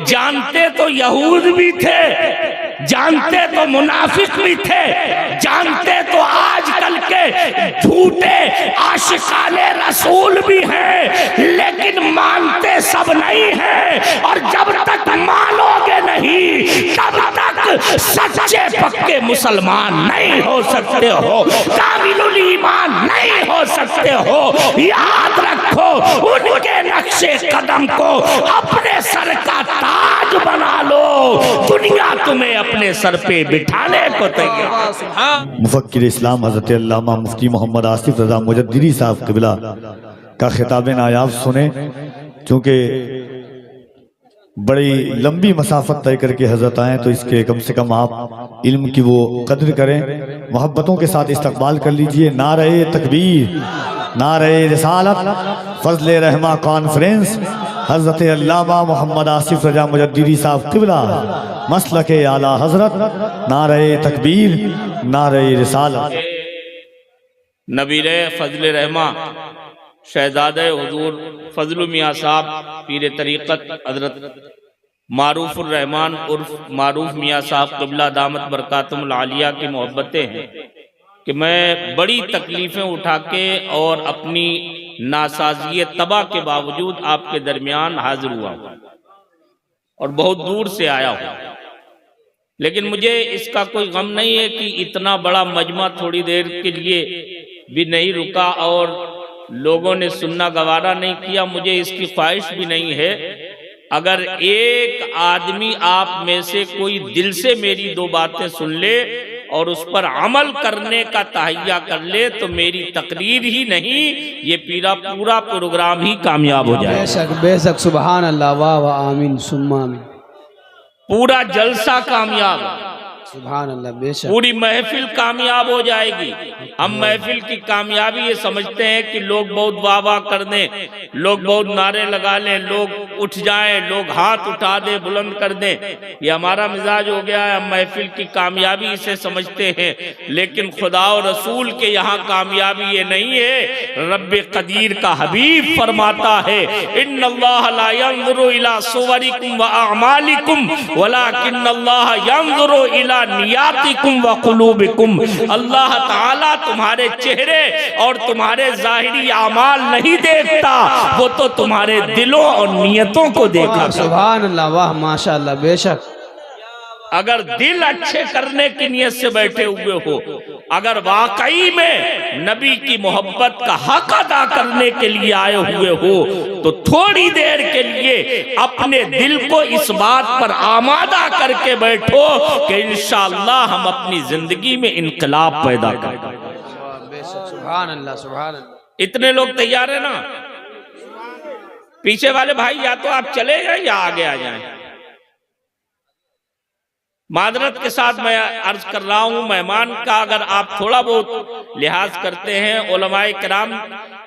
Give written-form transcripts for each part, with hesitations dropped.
جانتے تو یہود بھی تھے، جانتے تو منافق بھی تھے، جانتے تو آج کل کے جھوٹے عاشقان رسول بھی ہیں، لیکن مانتے سب نہیں ہیں، اور جب تک مانو گے نہیں تب تک سچے پکے مسلمان نہیں ہو سکتے ہو، کامل الایمان نہیں ہو سکتے ہو۔ یاد رکھو ان کے نقش قدم کو اپنے سر کا تاج بنا لو، دنیا تمہیں اپنے سر پہ بٹھانے کو تیار۔ مفکر اسلام حضرت علامہ مفتی محمد آصف رضا مجددی صاحب قبلہ کا خطاب نایاب سنیں، چونکہ بڑی لمبی مسافت طے کر کے حضرت آئیں تو اس کے کم سے کم آپ علم کی وہ قدر کریں، محبتوں کے ساتھ استقبال کر لیجئے۔ نعرہ تکبیر، نعرہ رسالت، فضل رحمہ کانفرنس، حضرت علامہ محمد آصف رضا مجددی صاحب قبلہ مسلک اعلیٰ حضرت، نعرہ تکبیر، نعرہ رسالت۔ نبیر فضل رحمہ شہزادہ حضور فضل میاں صاحب پیر طریقت حضرت معروف الرحمن عرف معروف میاں صاحب قبلہ دامت برکاتہم العالیہ کی محبتیں ہیں کہ میں بڑی تکلیفیں اٹھا کے اور اپنی ناسازی طبع کے باوجود آپ کے درمیان حاضر ہوا ہوں اور بہت دور سے آیا ہوں، لیکن مجھے اس کا کوئی غم نہیں ہے کہ اتنا بڑا مجمع تھوڑی دیر کے لیے بھی نہیں رکا اور لوگوں نے سننا گوارا نہیں کیا۔ مجھے اس کی خواہش بھی نہیں ہے، اگر ایک آدمی آپ میں سے کوئی دل سے میری دو باتیں سن لے اور اس پر عمل کرنے کا تہیہ کر لے تو میری تقریر ہی نہیں، یہ پورا پروگرام ہی کامیاب ہو جائے۔ بے شک بے شک، سبحان اللہ، واہ واہ، آمین ثم آمین، پورا جلسہ کامیاب، سبحان اللہ، بے شک، پوری محفل کامیاب ہو جائے گی۔ ہم محفل کی کامیابی یہ سمجھتے ہیں کہ لوگ بہت واہ واہ کر دیں، لوگ بہت نعرے لگا لیں، لوگ اٹھ جائیں، لوگ ہاتھ اٹھا دیں، بلند کر دیں، یہ ہمارا مزاج ہو گیا ہے۔ ہم محفل کی کامیابی اسے سمجھتے ہیں، لیکن خدا و رسول کے یہاں کامیابی یہ نہیں ہے۔ رب قدیر کا حبیب فرماتا ہے ان اللہ لا ينظر الى صورکم واعمالکم ولکن اللہ ينظر الى نیاتکم وقلوبکم، اللہ تعالیٰ تمہارے چہرے اور تمہارے ظاہری اعمال نہیں دیکھتا، وہ تو تمہارے دلوں اور نیتوں کو دیکھا۔ سبحان اللہ، واہ ماشاءاللہ، بے شک۔ اگر دل اچھے کرنے کی نیت سے بیٹھے ہوئے ہو، اگر واقعی میں نبی کی محبت کا حق ادا کرنے کے لیے آئے ہوئے ہو تو تھوڑی دیر کے لیے اپنے دل کو اس بات پر آمادہ کر کے بیٹھو کہ انشاءاللہ ہم اپنی زندگی میں انقلاب پیدا کریں۔ بے شک، سبحان اللہ، سبحان اللہ۔ اتنے لوگ تیار ہیں نا؟ پیچھے والے بھائی یا تو آپ چلے جائیں یا آگے آ جائیں۔ معذرت کے ساتھ میں عرض کر رہا ہوں، مہمان کا اگر آپ تھوڑا بہت لحاظ کرتے ہیں، علماء کرام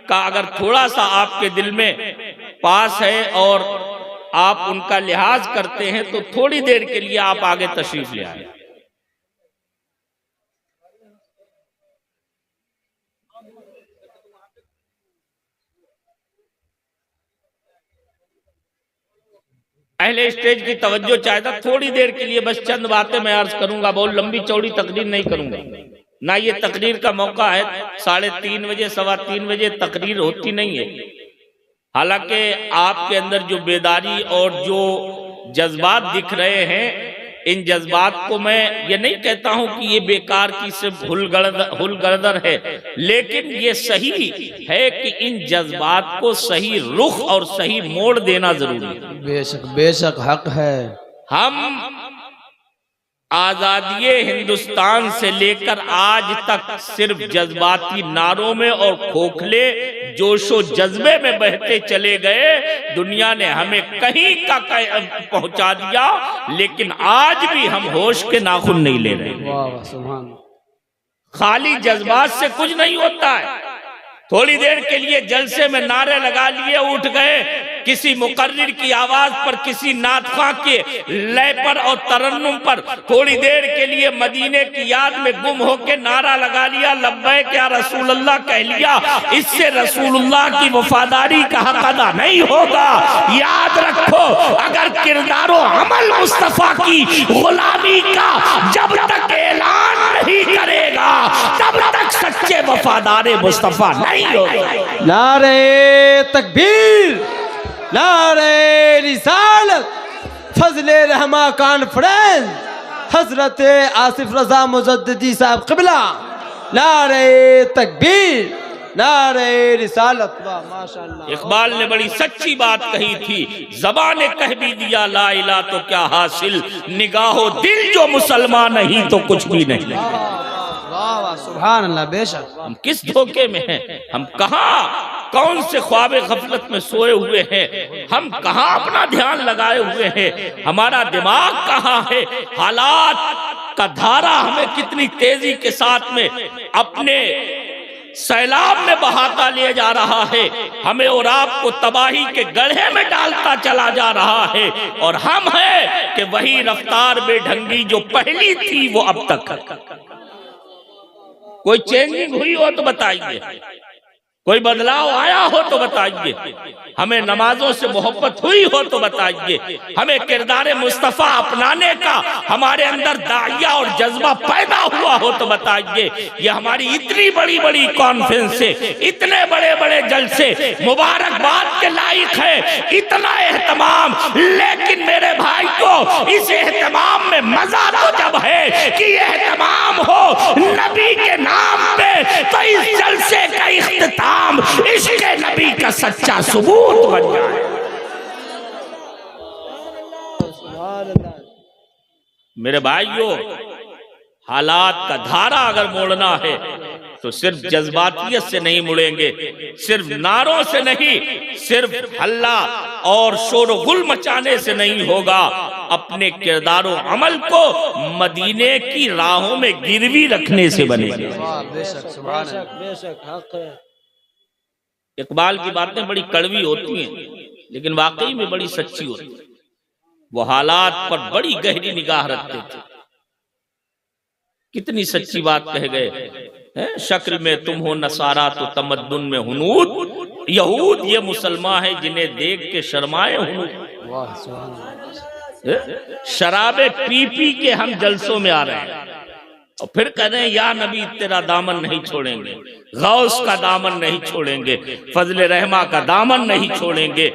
کا اگر تھوڑا سا آپ کے دل میں پاس ہے اور آپ ان کا لحاظ کرتے ہیں تو تھوڑی دیر کے لیے آپ آگے تشریف لے آئیں۔ اہل اسٹیج کی توجہ چاہتا، تھوڑی دیر کے لیے بس چند باتیں میں عرض کروں گا، بہت لمبی چوڑی تقریر نہیں کروں گا، نہ یہ تقریر کا موقع ہے۔ 3:30 بجے 3:15 بجے تقریر ہوتی نہیں ہے، حالانکہ آپ کے اندر جو بیداری اور جو جذبات دکھ رہے ہیں، ان جذبات کو میں یہ نہیں کہتا ہوں کہ یہ بیکار کی صرف ہل گردر ہے، لیکن یہ صحیح ہے کہ ان جذبات کو صحیح رخ اور صحیح موڑ دینا ضروری ہے۔ بے شک بے شک، حق ہے۔ ہم آزادی ہندوستان سے لے کر آج تک صرف جذباتی نعروں میں اور کھوکھلے جوش و جذبے میں بہتے چلے گئے، دنیا نے ہمیں کہیں کا پہنچا دیا، لیکن آج بھی ہم ہوش کے ناخن نہیں لے رہے۔ واہ واہ، سبحان اللہ۔ خالی جذبات سے کچھ نہیں ہوتا ہے، تھوڑی دیر کے لیے جلسے میں نعرے لگا لیے اٹھ گئے، کسی مقرر کی آواز پر، کسی نعت خواں کے لے پر اور ترنم پر تھوڑی دیر کے لیے مدینے کی یاد میں گم ہو کے نعرہ لگا لیا، لبیک یا رسول اللہ کہہ لیا، اس سے رسول اللہ کی وفاداری کا حق ادا نہیں ہوگا۔ یاد رکھو، اگر کردار و عمل مصطفیٰ کی غلامی کا جب تک اعلان نہیں کرے گا تب تک سچے وفادار مصطفیٰ نہیں ہوگا۔ نعرہ تکبیر، نعرہ رسالت، فضل رحمہ کانفرنس، حضرت آصف رضا مجددی صاحب قبلہ، نعرہ تکبیر، نعرہ رسالت۔ واہ ماشاءاللہ۔ اقبال نے بڑی سچی بات کہی تھی، زبان نے کہہ بھی دیا لا الہ تو کیا حاصل، نگاہ و دل جو مسلمان نہیں تو کچھ بھی نہیں۔ واہ واہ سبحان اللہ، بے شک۔ ہم کس دھوکے میں ہیں، ہم کہاں کون سے خواب غفلت میں سوئے ہوئے ہیں، ہم کہاں اپنا دھیان لگائے ہوئے ہیں، ہمارا دماغ کہاں ہے، حالات کا دھارا ہمیں کتنی تیزی کے ساتھ میں اپنے سیلاب میں بہاتا لے جا رہا ہے، ہمیں اور آپ کو تباہی کے گڑھے میں ڈالتا چلا جا رہا ہے، اور ہم ہیں کہ وہی رفتار بے ڈھنگی جو پہلی تھی وہ اب تک۔ کوئی چینجنگ ہوئی ہو تو بتائیے، کوئی بدلاؤ آیا ہو تو بتائیے، ہمیں نمازوں سے محبت ہوئی ہو تو بتائیے، ہمیں کردار مصطفیٰ اپنانے کا ہمارے اندر داعیہ اور جذبہ پیدا ہوا ہو تو بتائیے۔ یہ ہماری اتنی بڑی بڑی کانفرنس سے، اتنے بڑے بڑے جلسے مبارکباد کے لائق ہے، اتنا اہتمام، لیکن میرے بھائی کو اس اہتمام میں مزہ تو جب ہے کہ یہ اہتمام ہو نبی کے نام پہ، تو اس جلسے کا اختتام عشق نبی کا سچا ثبوت بن جائے۔ میرے بھائیوں، حالات کا دھارا اگر موڑنا ہے تو صرف جذباتیت سے نہیں مڑیں گے، صرف نعروں سے نہیں، صرف ہلہ اور شور و غل مچانے سے نہیں ہوگا، اپنے کردار و عمل کو مدینے کی راہوں میں گروی رکھنے سے بنے گا۔ بے شک سبحان اللہ، بے شک حق ہے۔ اقبال کی باتیں بڑی کڑوی ہوتی ہیں لیکن واقعی میں بڑی سچی ہوتی ہیں، وہ حالات پر بڑی گہری نگاہ رکھتے تھے۔ کتنی سچی بات کہہ گئے، شکل میں تم ہو نصارہ تو تمدن میں ہنود، یہود یہ مسلمان ہے جنہیں دیکھ کے شرمائے ہنود۔ واہ سبحان اللہ۔ شرابیں پی پی کے ہم جلسوں میں آ رہے ہیں اور پھر کہہ رہے ہیں یا نبی تیرا دامن نہیں چھوڑیں گے، غوث کا دامن نہیں چھوڑیں گے، فضل رحمہ کا دامن نہیں چھوڑیں گے،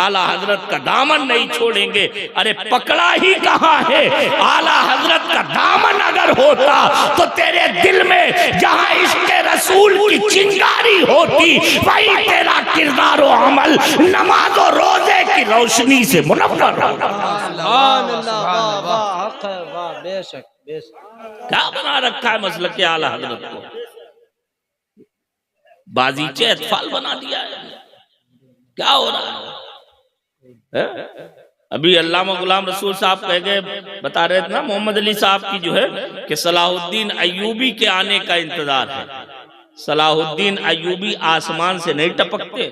اعلیٰ حضرت کا دامن نہیں چھوڑیں گے۔ ارے پکڑا ہی کہاں ہے، اعلیٰ حضرت کا دامن اگر ہوتا تو تیرے دل میں جہاں عشق رسول کی چنگاری ہوتی وہی تیرا کردار و عمل نماز و روزے کی روشنی سے منور ہوتا۔ سبحان اللہ، واہ واہ حق ہے، واہ بے شک بے شک۔ کیا بنا رکھا ہے مسلک اعلیٰ حضرت کو، بازیچے اطفال بنا دیا ہے، کیا ہو رہا ہے؟ ابھی علامہ غلام رسول صاحب کہہ گئے، بتا رہے تھے نا محمد علی صاحب کی جو ہے کہ صلاح الدین ایوبی کے آنے کا انتظار ہے۔ صلاح الدین ایوبی آسمان سے نہیں ٹپکتے،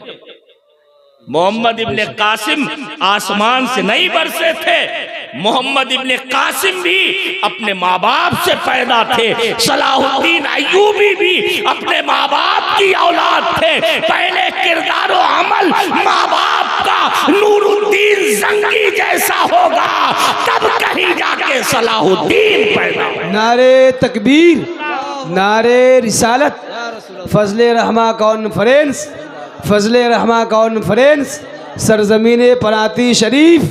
محمد ابن قاسم آسمان سے نہیں برسے تھے، محمد ابن قاسم بھی اپنے ماں باپ سے پیدا تھے، صلاح الدین ایوبی بھی اپنے ماں باپ کی اولاد تھے۔ پہلے کردار و عمل ماں باپ کا نور الدین زنگی جیسا ہوگا تب کہیں جا کے صلاح الدین پیدا ہوگا۔ نعرہ تکبیر، نعرہ رسالت، فضل رحمہ کانفرنس، فضل رحمہ کانفرنس، سرزمین پناتی شریف،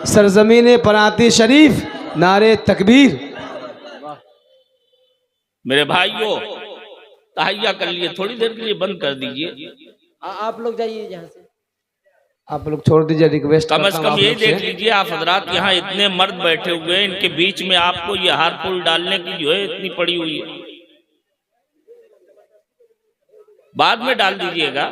سرزمین پناتی شریف، نعرہ تکبیر۔ میرے بھائیوں تحیہ کر لیے، تھوڑی دیر کے لیے بند کر دیجئے، آپ لوگ جائیے جہاں سے، آپ لوگ چھوڑ دیجئے، ریکویسٹ کم از کم یہی دیکھ لیجئے آپ حضرات یہاں اتنے مرد بیٹھے ہوئے ہیں، ان کے بیچ میں آپ کو یہ ہار پھول ڈالنے کی جو ہے اتنی پڑی ہوئی ہے، بعد میں ڈال دیجئے گا۔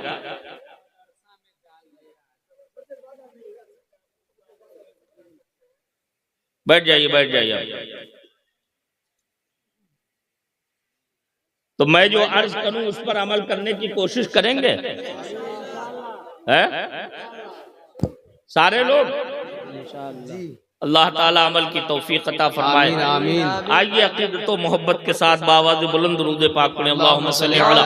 بیٹھ جائیے، بیٹھ جائیے آپ۔ تو میں جو عرض کروں اس پر عمل کرنے کی کوشش کریں گے؟ سارے لوگ؟ اللہ تعالیٰ عمل کی توفیق عطا فرمائے. آئیے عقیدت و محبت کے ساتھ بآواز بلند درود پاک پڑھیں. اللہم صلی علی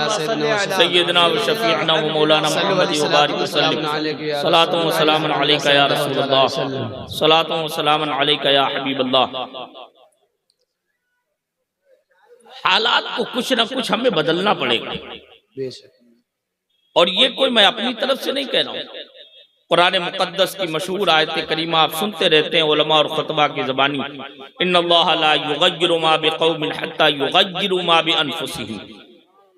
سیدنا و شفیعنا و مولانا محمد و بارک وسلم. صلاۃ و سلام علیکہ یا رسول اللہ، صلاۃ و سلام علیکہ یا حبیب اللہ. حالات کو کچھ نہ کچھ ہمیں بدلنا پڑے گا، اور یہ کوئی میں اپنی طرف سے نہیں کہہ رہا ہوں. قرآن مقدس کی مشہور آیت کریمہ آپ سنتے رہتے ہیں علماء اور خطبہ کی زبانی. ان اللہ لا یغیر ما بقوم حتی یغیروا ما بانفسہم.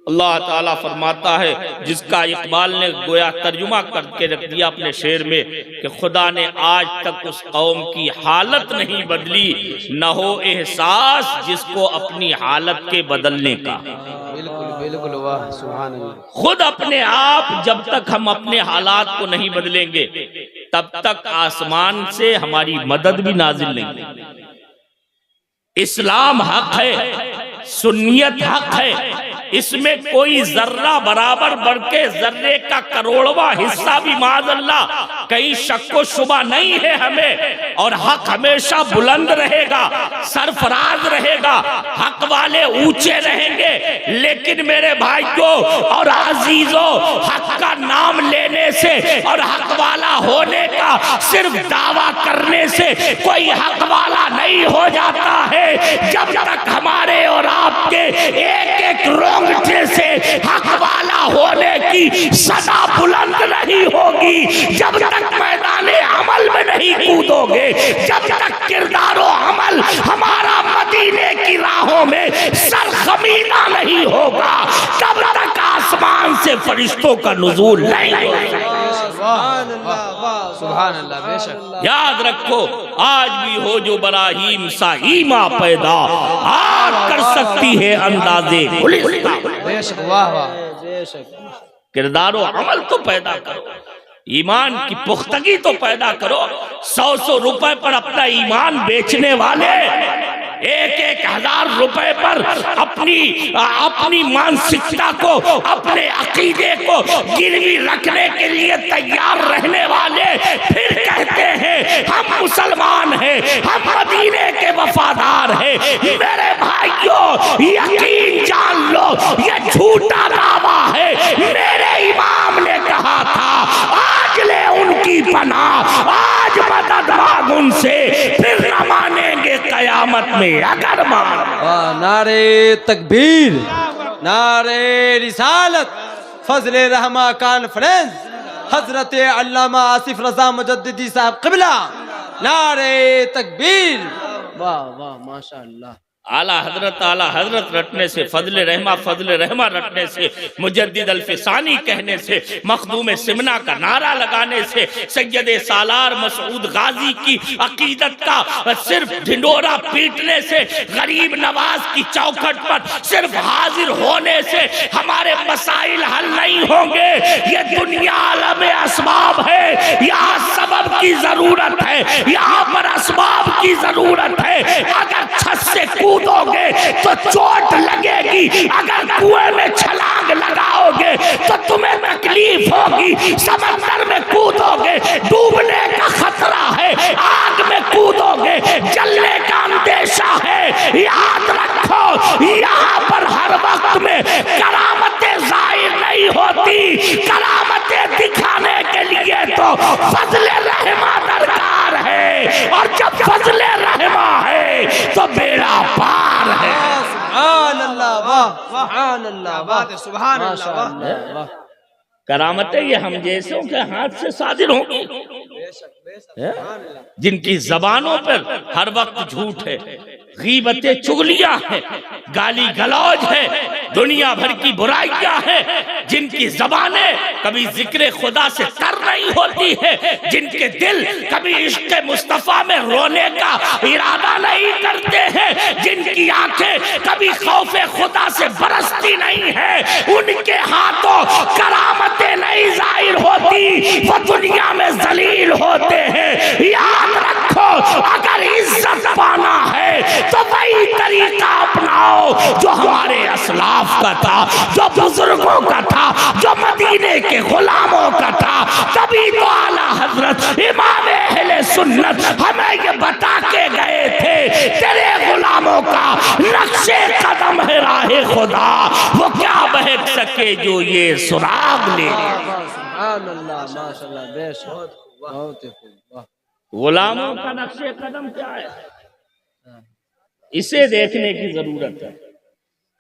اللہ تعالیٰ فرماتا ہے، جس کا اقبال نے گویا ترجمہ کر کے رکھ دیا اپنے شعر میں، کہ خدا نے آج تک اس قوم کی حالت نہیں بدلی، نہ ہو احساس جس کو اپنی حالت کے بدلنے کا. بالکل واہ سبحان اللہ. خود اپنے آپ جب تک ہم اپنے حالات کو نہیں بدلیں گے تب تک آسمان سے ہماری مدد بھی نازل نہیں ہوگی. اسلام حق ہے، سنیت حق ہے، اس میں کوئی ذرہ برابر بڑھ کے ذرے کا کروڑواں حصہ بھی معاذ اللہ کہیں شک و شبہ نہیں ہے ہمیں. اور حق ہمیشہ بلند رہے گا، سرفراز رہے گا، حق والے اونچے رہیں گے. لیکن میرے بھائیوں اور عزیزوں، حق کا نام لینے سے اور حق والا ہونے کا صرف دعویٰ کرنے سے کوئی حق والا نہیں ہو جاتا ہے. جب تک ہمارے اور آپ کے ایک ایک رونگٹے سے حق والا ہونے کی صدا بلند نہیں ہوگی، جب تک میدان عمل میں نہیں کودو گے، جب تک کردار و عمل ہمارا مدینے کی راہوں میں سرخمیدہ نہیں ہوگا، تب تک آسمان سے فرشتوں کا نزول نہیں ہوگا. سبحان اللہ سبحان اللہ. بے شک یاد رکھو، آج بھی ہو جو براہیم سا ایما پیدا، آج کر سکتی ہے اندازے گلستہ. بے شک واہ واہ. بے شک کردار و عمل تو پیدا کرو، ایمان کی پختگی تو پیدا کرو. 100 روپے پر اپنا ایمان بیچنے والے 1,000 روپے پر اپنی مانسکتا کو، اپنے عقیدے کو گروی رکھنے کے لیے تیار رہنے والے پھر کہتے ہیں ہم مسلمان ہیں، ہم مدینے کے وفادار ہیں. میرے بھائیوں یقین جان لو، یہ جھوٹا دعویٰ ہے. میرے امام نے کہا تھا آج لے ان کی پناہ، آج مدد مانگ ان سے، پھر نہ مانیں گے قیامت میں اگر مان. نعرے تکبیر، نعرے رسالت. فضل رحمہ کانفرنس، حضرت علامہ آصف رضا مجددی صاحب قبلہ. نعرے تکبیر. واہ واہ ماشاء اللہ. اعلیٰ حضرت رٹنے سے، فضل رحمہ رٹنے سے، مجدد الفسانی کہنے سے، مخدوم سمنا کا نعرہ لگانے سے، سید سالار مسعود غازی کی عقیدت کا صرف ڈھنڈورا پیٹنے سے، غریب نواز کی چوکھٹ پر صرف حاضر ہونے سے ہمارے مسائل حل نہیں ہوں گے. یہ دنیا عالم اسباب ہے، یہاں سبب کی ضرورت ہے، یہاں پر اسباب کی ضرورت ہے. اگر چھت سے کودو گے تو چوٹ لگے گی، اگر کنویں میں چھلانگ لگاؤ گے تو تمہیں تکلیف ہوگی. سمندر میں کودو گے ڈوبنے کا خطرہ ہے، آگ میں کودو گے جلنے کا اندیشہ ہے. یاد رکھو یہاں پر ہر وقت میں کرامتیں ظاہر نہیں ہوتی، کرامتیں دکھانے کے لیے تو فضل رحمہ درکار ہے، اور جب فضل رحمہ ہے تو بیڑا پار ہے. سبحان اللہ واہ سبحان اللہ واہ سبحان اللہ واہ. کرامتیں یہ ہم جیسوں کے ہاتھ سے صادر ہوں گی جن کی زبانوں پر ہر وقت جھوٹ ہے، غیبتیں چغلیاں ہیں، گالی گلوج ہے، دنیا بھر کی برائیاں ہیں، جن کی زبانیں کبھی ذکر خدا سے تر نہیں ہوتی ہے، جن کے دل کبھی عشق مصطفیٰ میں رونے کا ارادہ نہیں کرتے ہیں، جن کی آنکھیں کبھی خوف خدا سے برستی نہیں ہے، ان کے ہاتھوں کرامتیں نہیں ظاہر ہوتی، وہ دنیا میں ذلیل ہوتے ہیں. یاد رکھو اگر عزت پانا ہے تو وہی طریقہ اپنا بتاؤ جو ہمارے اسلاف کا تھا، جو بزرگوں کا تھا، جو مدینے کے غلاموں کا تھا. تبھی تو اعلیٰ حضرت امام اہل سنت ہمیں یہ بتا کے گئے تھے تیرے غلاموں کا نقش قدم ہے راہ خدا، وہ کیا بہک سکے جو یہ سراغ لے. سبحان اللہ ماشاء اللہ بے شک بہت خوب. واہ غلاموں کا نقش قدم کیا ہے، اسے دیکھنے کی ضرورت ہے.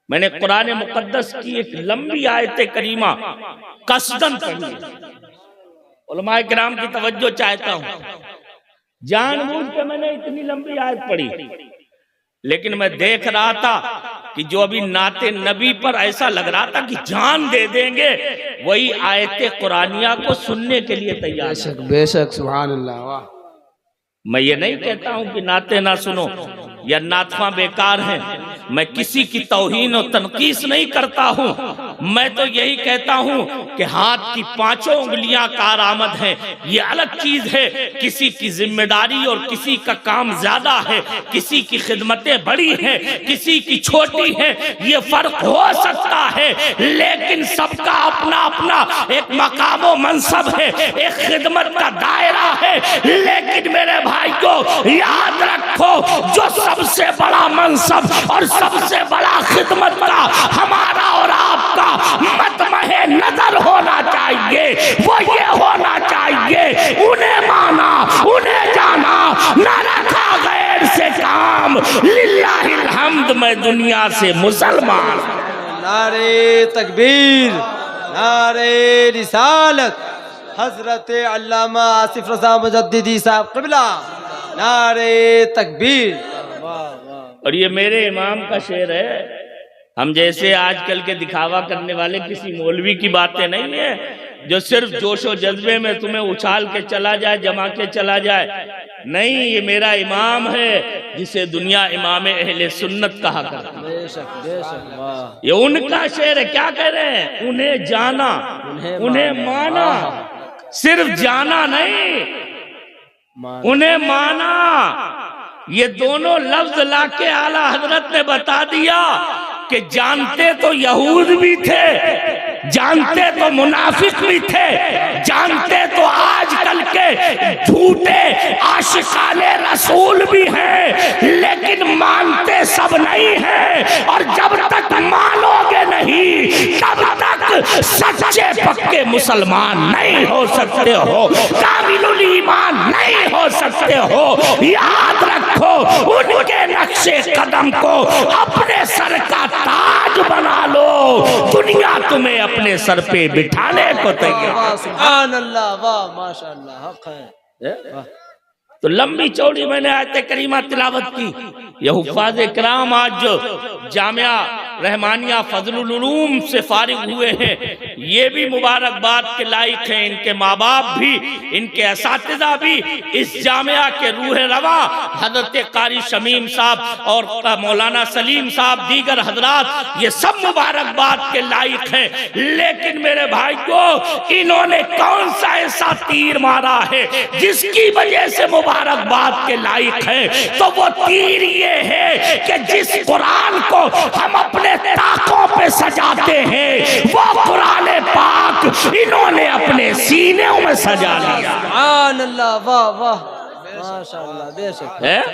میں نے قرآن مقدس کی ایک لمبی آیت کریمہ قصداً پڑھی، علماء کرام کی توجہ چاہتا ہوں. جان بوجھ کے میں نے اتنی لمبی آیت پڑھی، لیکن میں دیکھ رہا تھا کہ جو ابھی نعت نبی پر ایسا لگ رہا تھا کہ جان دے دیں گے، وہی آیت قرآنیہ کو سننے کے لیے تیار ہے. بے شک سبحان اللہ. واہ میں یہ نہیں کہتا ہوں کہ نعتیں نہ سنو یا نعتخواں بیکار ہیں، میں کسی کی توہین و تنقیص نہیں کرتا ہوں. میں تو یہی کہتا ہوں کہ ہاتھ کی 5 انگلیاں کارآمد ہیں، یہ الگ چیز ہے. کسی کی ذمہ داری اور کسی کا کام زیادہ ہے، کسی کی خدمتیں بڑی ہیں، کسی کی چھوٹی ہیں، یہ فرق ہو سکتا ہے، لیکن سب کا اپنا اپنا ایک مقام و منصب ہے، ایک خدمت کا دائرہ ہے. لیکن میرے بھائی کو یاد رکھو، جو سب سے بڑا منصب اور سب سے بڑا خدمت کا ہمارا اور آپ کا مطمع نظر ہونا چاہیے، وہ یہ ہونا چاہیے انہیں مانا، انہیں جانا، نہ رکھا غیر سے کام. للہ الحمد میں دنیا سے مسلمان. نعرے تکبیر، نعرے رسالت، حضرت علامہ آصف رضا مجددی صاحب قبلہ، نعرے تکبیر. اور یہ میرے امام کا شعر ہے. ہم جیسے آج کل کے دکھاوا کرنے والے کسی مولوی کی باتیں نہیں ہیں جو صرف جوش و جذبے میں تمہیں اچھال کے چلا جائے، جما کے چلا جائے. نہیں، یہ میرا امام ہے جسے دنیا امام اہل سنت کہا کرتا. بے شک بے شک. واہ یہ ان کا شعر ہے. کیا کہہ رہے ہیں؟ انہیں جانا، انہیں مانا، صرف جانا نہیں، انہیں مانا. یہ دونوں لفظ لا کے اعلیٰ حضرت نے بتا دیا کہ جانتے تو یہود بھی تھے، جانتے تو منافق بھی تھے، جانتے تو آج کل کے جھوٹے عاشقان رسول بھی ہیں، لیکن مانتے سب نہیں ہیں. اور جب تک مانو گے نہیں تب تک سچے پکے مسلمان نہیں ہو سکتے ہو، کامل الایمان نہیں ہو سکتے ہو. یاد رکھو، ان کے نقش قدم کو اپنے سر کا تاج بنا لو، دنیا تمہیں اپنے سر پہ بٹھانے کو تیار. واہ سبحان اللہ. واہ ماشاء اللہ حق ہے. تو لمبی چوڑی میں نے آیت کریمہ تلاوت کی. یہ حفاظ کرام آج جو جامعہ رحمانیہ فضل العلوم سے فارغ ہوئے ہیں، یہ بھی مبارکباد کے لائق ہیں. ان کے ماں باپ بھی، ان کے اساتذہ بھی، اس جامعہ کے روح رواں حضرت قاری شمیم صاحب اور مولانا سلیم صاحب، دیگر حضرات، یہ سب مبارکباد کے لائق ہیں. لیکن میرے بھائی کو انہوں نے کون سا ایسا تیر مارا ہے جس کی وجہ سے مبارکباد کے لائق ہیں؟ تو وہ تیر یہ ہے کہ جس قرآن کو ہم اپنے طاقوں پہ سجاتے ہیں، وہ قرآن پاک انہوں نے اپنے سینوں میں سجا لیا. سبحان اللہ. واہ واہ ماشاء اللہ بے شک.